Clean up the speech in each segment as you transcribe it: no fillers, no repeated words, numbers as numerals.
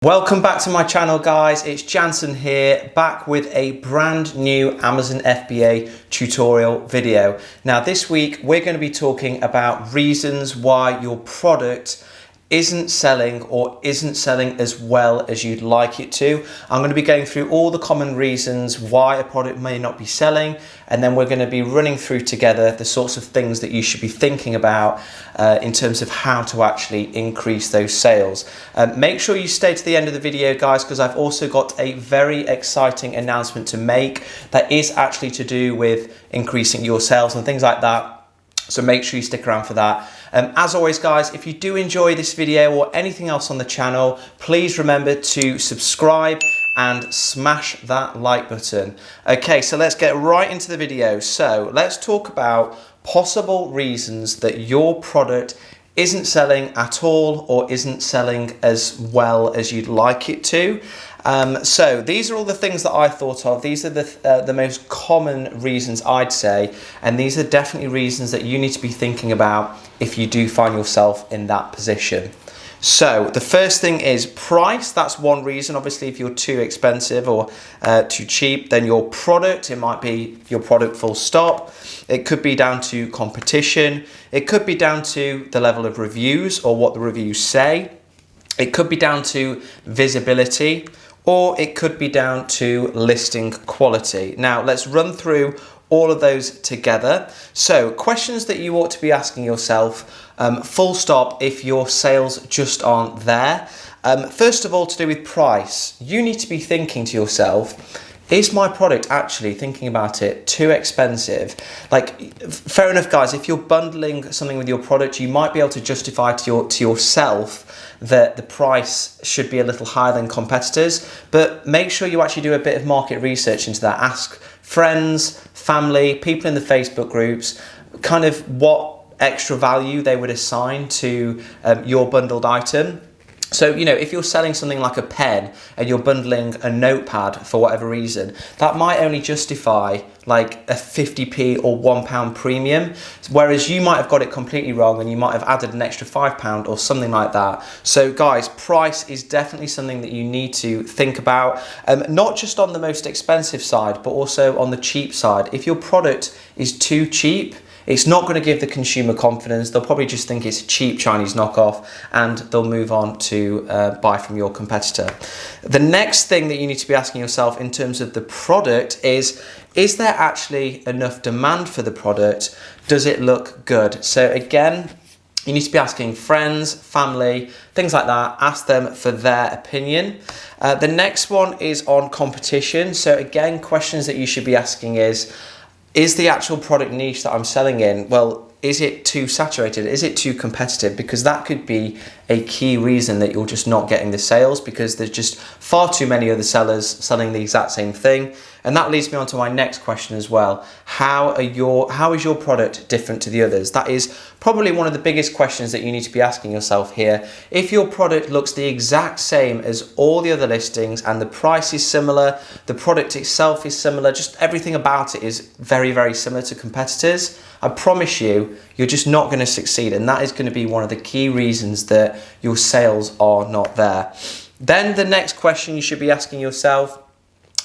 Welcome back to my channel, guys. It's Jansen here, back with a brand new Amazon FBA tutorial video. Now this week we're going to be talking about reasons why your product isn't selling or isn't selling as well as you'd like it to. I'm going to be going through all the common reasons why a product may not be selling, and then we're going to be running through together the sorts of things that you should be thinking about in terms of how to actually increase those sales. Make sure you stay to the end of the video, guys, because I've also got a very exciting announcement to make that is actually to do with increasing your sales and things like that. So make sure you stick around for that. As always, guys, if you do enjoy this video or anything else on the channel, please remember to subscribe and smash that like button. Okay, so let's get right into the video. So let's talk about possible reasons that your product isn't selling at all or isn't selling as well as you'd like it to. So these are all the things that I thought of. These are the most common reasons, I'd say, and these are definitely reasons that you need to be thinking about if you do find yourself in that position. So the first thing is price. That's one reason. Obviously, if you're too expensive or too cheap, then your product, it might be your product full stop. It could be down to competition. It could be down to the level of reviews or what the reviews say. It could be down to visibility, or it could be down to listing quality. Now, let's run through all of those together. So, questions that you ought to be asking yourself, full stop, if your sales just aren't there. First of all, to do with price, you need to be thinking to yourself, is my product actually, thinking about it, too expensive? Like, fair enough, guys, if you're bundling something with your product, you might be able to justify to yourself that the price should be a little higher than competitors, but make sure you actually do a bit of market research into that. Ask friends, family, people in the Facebook groups, kind of what extra value they would assign to your bundled item. So, you know, if you're selling something like a pen and you're bundling a notepad for whatever reason, that might only justify like a 50p or £1 premium, whereas you might have got it completely wrong and you might have added an extra £5 or something like that. So guys, price is definitely something that you need to think about, not just on the most expensive side, but also on the cheap side. If your product is too cheap, it's not going to give the consumer confidence. They'll probably just think it's a cheap Chinese knockoff and they'll move on to buy from your competitor. The next thing that you need to be asking yourself in terms of the product is there actually enough demand for the product? Does it look good? So again, you need to be asking friends, family, things like that. Ask them for their opinion. The next one is on competition. So again, questions that you should be asking is the actual product niche that I'm selling in, well, is it too saturated? Is it too competitive? Because that could be a key reason that you're just not getting the sales, because there's just far too many other sellers selling the exact same thing. And that leads me on to my next question as well. How is your product different to the others? That is probably one of the biggest questions that you need to be asking yourself here. If your product looks the exact same as all the other listings and the price is similar, the product itself is similar, just everything about it is very, very similar to competitors, I promise you, you're just not going to succeed. And that is going to be one of the key reasons that your sales are not there. Then the next question you should be asking yourself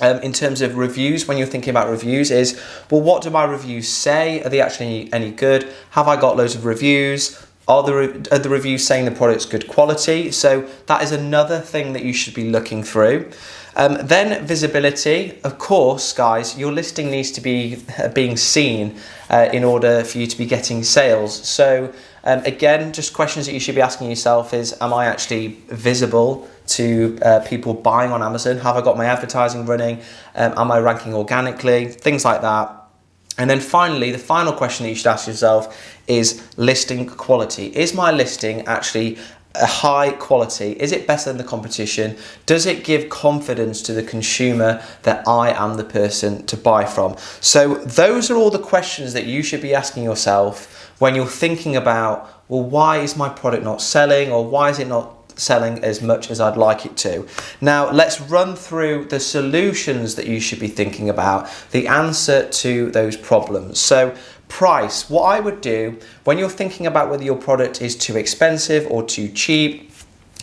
in terms of reviews, when you're thinking about reviews, is, well, what do my reviews say? Are they actually any good? Have I got loads of reviews? Are the reviews saying the product's good quality? So that is another thing that you should be looking through. Then visibility, of course, guys, your listing needs to be being seen in order for you to be getting sales. So again, just questions that you should be asking yourself is, am I actually visible to people buying on Amazon? Have I got my advertising running? Am I ranking organically? Things like that. And then finally, the final question that you should ask yourself is listing quality. Is my listing actually a high quality? Is it better than the competition? Does it give confidence to the consumer that I am the person to buy from? So those are all the questions that you should be asking yourself when you're thinking about, well, why is my product not selling, or why is it not selling as much as I'd like it to? Now, let's run through the solutions that you should be thinking about, the answer to those problems. So price, what I would do when you're thinking about whether your product is too expensive or too cheap,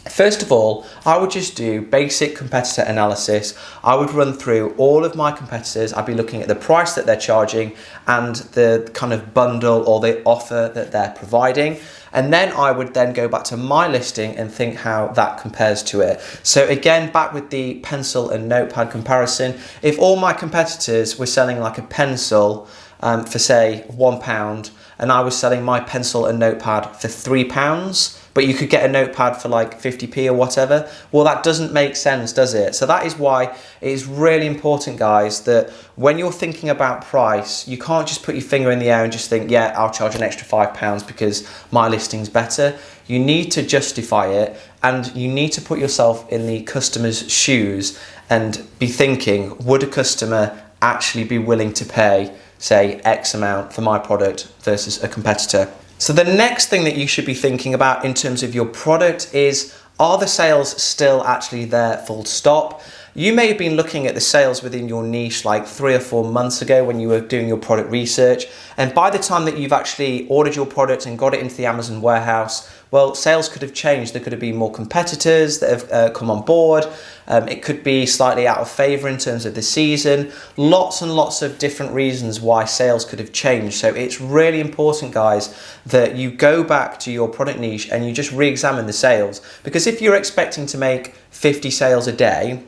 First of all, I would just do basic competitor analysis. I would run through all of my competitors. I'd be looking at the price that they're charging and the kind of bundle or the offer that they're providing. And then I would then go back to my listing and think how that compares to it. So again, back with the pencil and notepad comparison, if all my competitors were selling like a pencil for say £1, and I was selling my pencil and notepad for £3, but you could get a notepad for like 50p or whatever, well, that doesn't make sense, does it? So that is why it is really important, guys, that when you're thinking about price, you can't just put your finger in the air and just think, yeah, I'll charge an extra £5 because my listing's better. You need to justify it, and you need to put yourself in the customer's shoes and be thinking, would a customer actually be willing to pay, say, X amount for my product versus a competitor? So the next thing that you should be thinking about in terms of your product is, are the sales still actually there, full stop? You may have been looking at the sales within your niche like 3 or 4 months ago when you were doing your product research. And by the time that you've actually ordered your product and got it into the Amazon warehouse, well, sales could have changed. There could have been more competitors that have come on board. It could be slightly out of favor in terms of the season. Lots and lots of different reasons why sales could have changed. So it's really important, guys, that you go back to your product niche and you just re-examine the sales. Because if you're expecting to make 50 sales a day,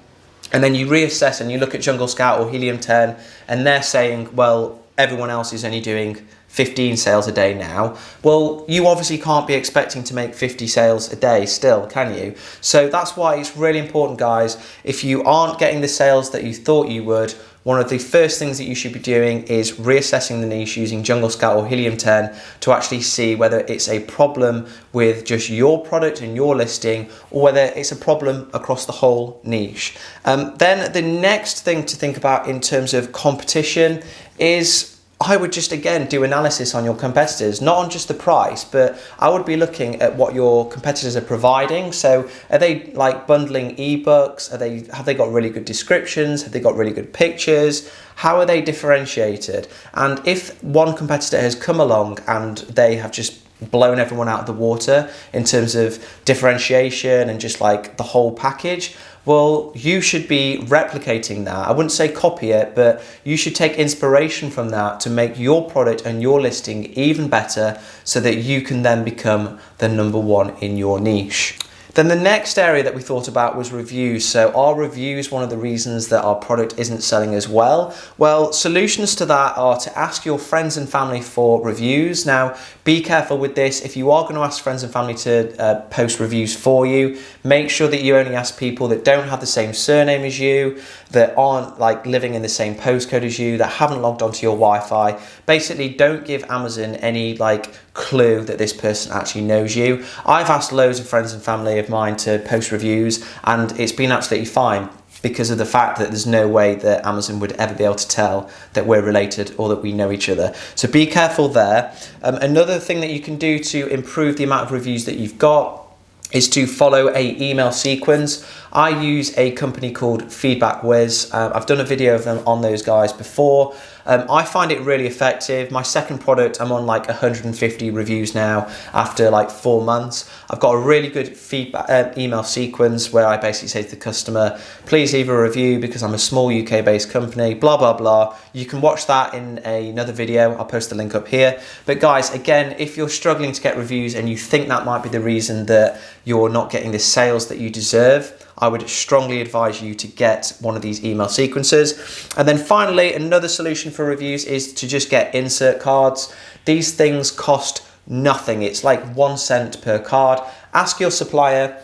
and then you reassess and you look at Jungle Scout or Helium 10 and they're saying, well, everyone else is only doing 15 sales a day now. Well, you obviously can't be expecting to make 50 sales a day still, can you? So that's why it's really important, guys. If you aren't getting the sales that you thought you would, one of the first things that you should be doing is reassessing the niche using Jungle Scout or Helium 10 to actually see whether it's a problem with just your product and your listing, or whether it's a problem across the whole niche. Then the next thing to think about in terms of competition is, I would just, again, do analysis on your competitors, not on just the price, but I would be looking at what your competitors are providing. So are they like bundling ebooks? Have they got really good descriptions? Have they got really good pictures? How are they differentiated? And if one competitor has come along and they have just blown everyone out of the water in terms of differentiation and just like the whole package, well, you should be replicating that. I wouldn't say copy it, but you should take inspiration from that to make your product and your listing even better so that you can then become the number one in your niche. Then the next area that we thought about was reviews. So are reviews one of the reasons that our product isn't selling as well? Well, solutions to that are to ask your friends and family for reviews. Now, be careful with this. If you are going to ask friends and family to post reviews for you, make sure that you only ask people that don't have the same surname as you, that aren't like living in the same postcode as you, that haven't logged onto your Wi-Fi. Basically, don't give Amazon any like clue that this person actually knows you. I've asked loads of friends and family of mine to post reviews, and it's been absolutely fine because of the fact that there's no way that Amazon would ever be able to tell that we're related or that we know each other. So be careful there. Another thing that you can do to improve the amount of reviews that you've got is to follow a email sequence. I use a company called Feedback Whiz. I've done a video of them on those guys before. I find it really effective. My second product, I'm on like 150 reviews now after like 4 months. I've got a really good feedback email sequence where I basically say to the customer, please leave a review because I'm a small UK-based company, blah, blah, blah. You can watch that in another video. I'll post the link up here. But guys, again, if you're struggling to get reviews and you think that might be the reason that you're not getting the sales that you deserve, I would strongly advise you to get one of these email sequences. And then finally, another solution for reviews is to just get insert cards. These things cost nothing. It's like 1 cent per card. Ask your supplier.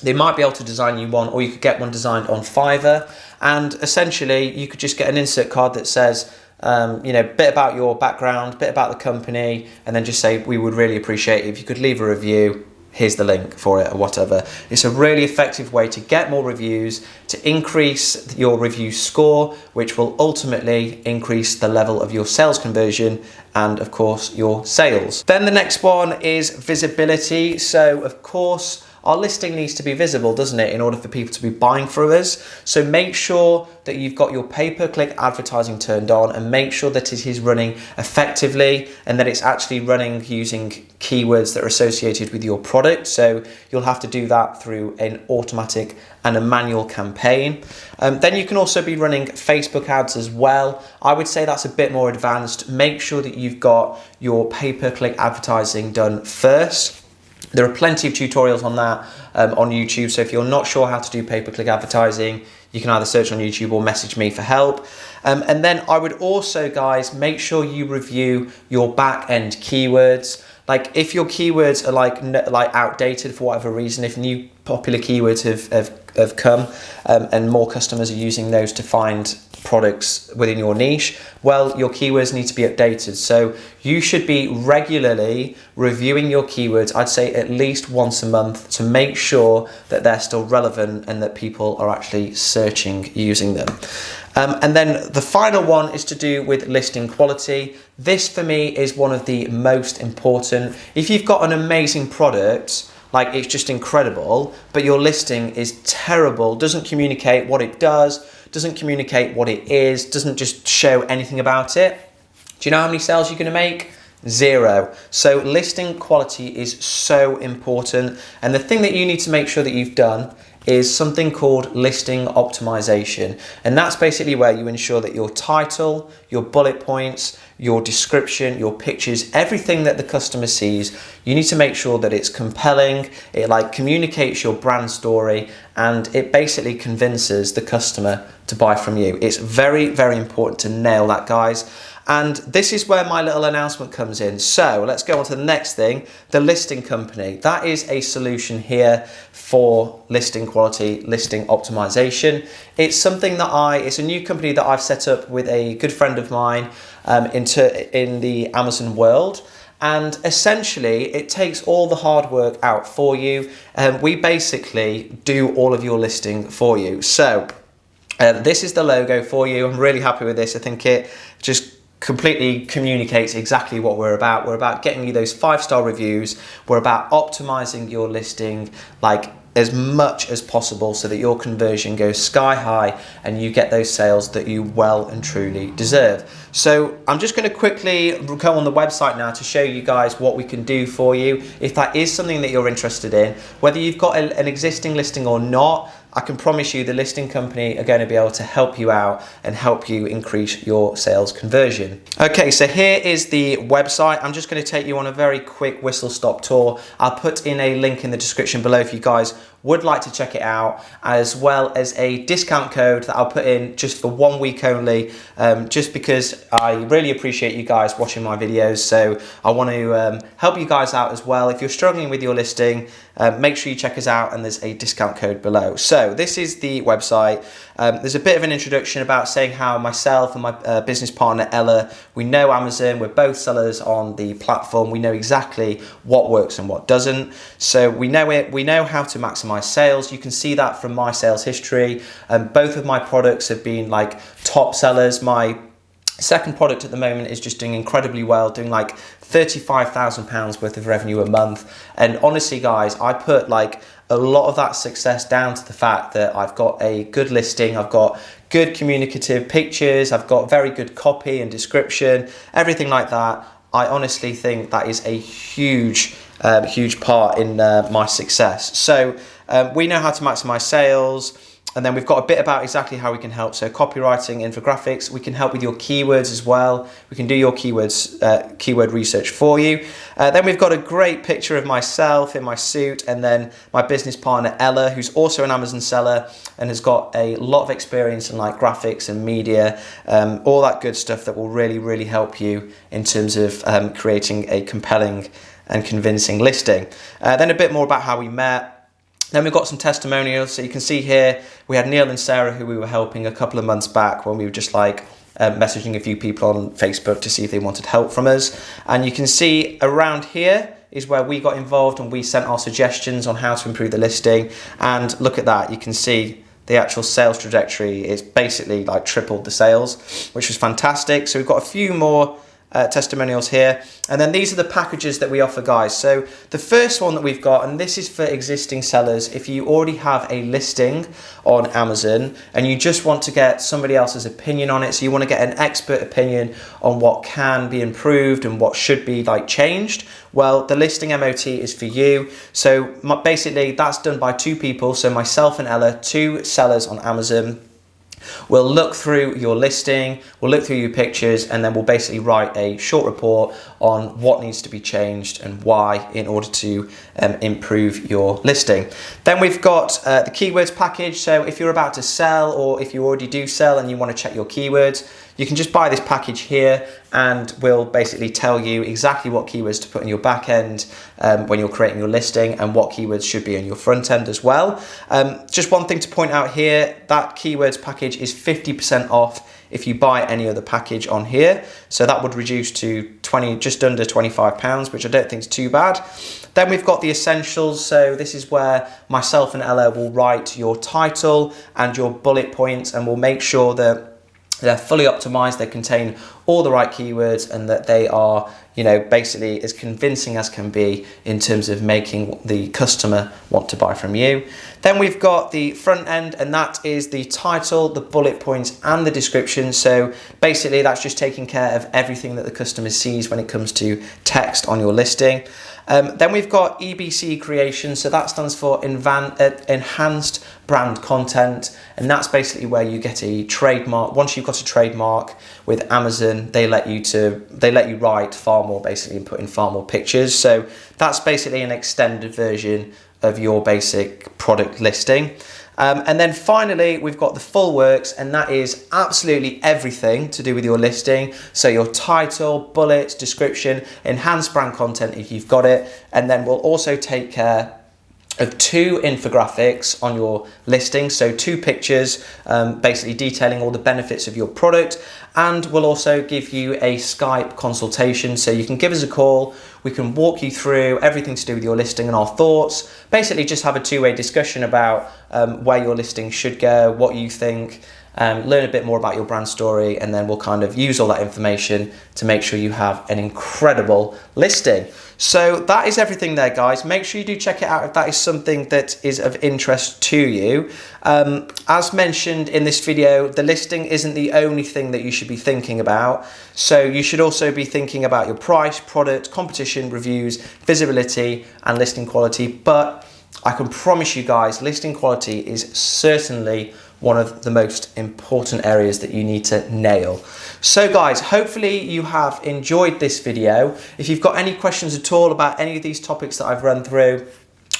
They might be able to design you one, or you could get one designed on Fiverr. And essentially, you could just get an insert card that says, bit about your background, bit about the company, and then just say, we would really appreciate it if you could leave a review. Here's the link for it or whatever. It's a really effective way to get more reviews, to increase your review score, which will ultimately increase the level of your sales conversion and of course your sales. Then the next one is visibility. So of course, our listing needs to be visible, doesn't it, in order for people to be buying through us. So make sure that you've got your pay-per-click advertising turned on, and make sure that it is running effectively and that it's actually running using keywords that are associated with your product. So you'll have to do that through an automatic and a manual campaign. Then you can also be running Facebook ads as well. I would say that's a bit more advanced. Make sure that you've got your pay-per-click advertising done first. There are plenty of tutorials on that on YouTube. So if you're not sure how to do pay-per-click advertising, you can either search on YouTube or message me for help. And then I would also, guys, make sure you review your back-end keywords. Like if your keywords are like outdated for whatever reason, if new popular keywords have come and more customers are using those to find products within your niche, well, your keywords need to be updated. So you should be regularly reviewing your keywords, I'd say at least once a month, to make sure that they're still relevant and that people are actually searching using them. And then the final one is to do with listing quality. This for me is one of the most important. If you've got an amazing product, like it's just incredible, but your listing is terrible, doesn't communicate what it does, doesn't communicate what it is, doesn't just show anything about it, do you know how many sales you're gonna make? 0. So listing quality is so important. And the thing that you need to make sure that you've done is something called listing optimization. And that's basically where you ensure that your title, your bullet points, your description, your pictures, everything that the customer sees, you need to make sure that it's compelling, it like communicates your brand story, and it basically convinces the customer to buy from you. It's very, very important to nail that, guys. And this is where my little announcement comes in. So let's go on to the next thing, the listing company. That is a solution here for listing quality, listing optimization. It's something that it's a new company that I've set up with a good friend of mine in the Amazon world. And essentially it takes all the hard work out for you. We basically do all of your listing for you. So this is the logo for you. I'm really happy with this. I think it just completely communicates exactly what we're about. We're about getting you those 5-star reviews. We're about optimizing your listing like as much as possible so that your conversion goes sky high and you get those sales that you well and truly deserve. So I'm just going to quickly go on the website now to show you guys what we can do for you. If that is something that you're interested in, whether you've got an existing listing or not, I can promise you the listing company are going to be able to help you out and help you increase your sales conversion. Okay, so here is the website. I'm just going to take you on a very quick whistle-stop tour. I'll put in a link in the description below if you guys would like to check it out, as well as a discount code that I'll put in just for 1 week only, just because I really appreciate you guys watching my videos. So I want to help you guys out as well. If you're struggling with your listing, make sure you check us out, and there's a discount code below. So this is the website. There's a bit of an introduction about saying how myself and my business partner Ella, we know Amazon, we're both sellers on the platform, we know exactly what works and what doesn't. So we know how to maximize sales. You can see that from my sales history. Both of my products have been like top sellers. My second product at the moment is just doing incredibly well, doing like £35,000 worth of revenue a month. And honestly, guys, I put like a lot of that success down to the fact that I've got a good listing, I've got good communicative pictures, I've got very good copy and description, everything like that. I honestly think that is a huge part in my success. So we know how to maximize sales. And then we've got a bit about exactly how we can help. So copywriting, infographics, we can help with your keywords as well. We can do your keywords, keyword research for you. Then we've got a great picture of myself in my suit, and then my business partner Ella, who's also an Amazon seller and has got a lot of experience in like graphics and media, all that good stuff that will really, really help you in terms of creating a compelling and convincing listing. Then a bit more about how we met. Then we've got some testimonials. So you can see here, we had Neil and Sarah who we were helping a couple of months back when we were just like messaging a few people on Facebook to see if they wanted help from us. And you can see around here is where we got involved and we sent our suggestions on how to improve the listing. And look at that, you can see the actual sales trajectory is basically like tripled the sales, which was fantastic. So we've got a few more testimonials here. And then these are the packages that we offer, guys. So the first one that we've got, and this is for existing sellers, if you already have a listing on Amazon and you just want to get somebody else's opinion on it, so you want to get an expert opinion on what can be improved and what should be like changed, well, the listing MOT is for you. So basically that's done by two people, so myself and Ella, two sellers on Amazon. We'll look through your listing, we'll look through your pictures, and then we'll basically write a short report on what needs to be changed and why in order to improve your listing. Then we've got the keywords package. So if you're about to sell, or if you already do sell and you want to check your keywords, you can just buy this package here and we'll basically tell you exactly what keywords to put in your back end when you're creating your listing, and what keywords should be in your front end as well. Just one thing to point out here, that keywords package is 50% off if you buy any other package on here. So that would reduce to just under £25, which I don't think is too bad. Then we've got the essentials. So this is where myself and Ella will write your title and your bullet points, and we'll make sure that they're fully optimized, they contain all the right keywords, and that they are, you know, basically as convincing as can be in terms of making the customer want to buy from you. Then we've got the front end, and that is the title, the bullet points, and the description. So basically that's just taking care of everything that the customer sees when it comes to text on your listing. Then we've got EBC creation, so that stands for enhanced brand content, and that's basically where you get a trademark. Once you've got a trademark with Amazon, they let you write far more basically and put in far more pictures. So that's basically an extended version of your basic product listing. And then finally, we've got the full works, and that is absolutely everything to do with your listing. So your title, bullets, description, enhanced brand content if you've got it. And then we'll also take care of 2 infographics on your listing, so 2 pictures basically detailing all the benefits of your product, and we'll also give you a Skype consultation, so you can give us a call, we can walk you through everything to do with your listing and our thoughts, basically just have a two-way discussion about where your listing should go, what you think, learn a bit more about your brand story, and then we'll kind of use all that information to make sure you have an incredible listing. So that is everything there, guys. Make sure you do check it out if that is something that is of interest to you. As mentioned in this video, the listing isn't the only thing that you should be thinking about. So you should also be thinking about your price, product, competition, reviews, visibility, and listing quality. But I can promise you guys, listing quality is certainly one of the most important areas that you need to nail. So guys, hopefully you have enjoyed this video. If you've got any questions at all about any of these topics that I've run through,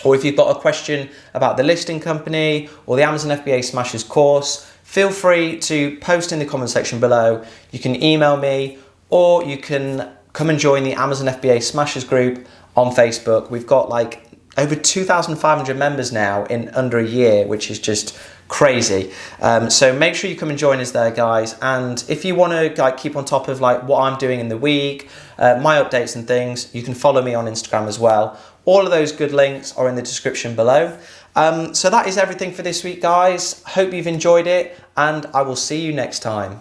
or if you've got a question about the listing company or the Amazon FBA Smashers course, feel free to post in the comment section below. You can email me, or you can come and join the Amazon FBA Smashers group on Facebook. We've got like over 2,500 members now in under a year, which is just crazy. So make sure you come and join us there, guys. And if you want to like keep on top of like what I'm doing in the week, my updates and things, you can follow me on Instagram as well. All of those good links are in the description below. So that is everything for this week, guys. Hope you've enjoyed it, and I will see you next time.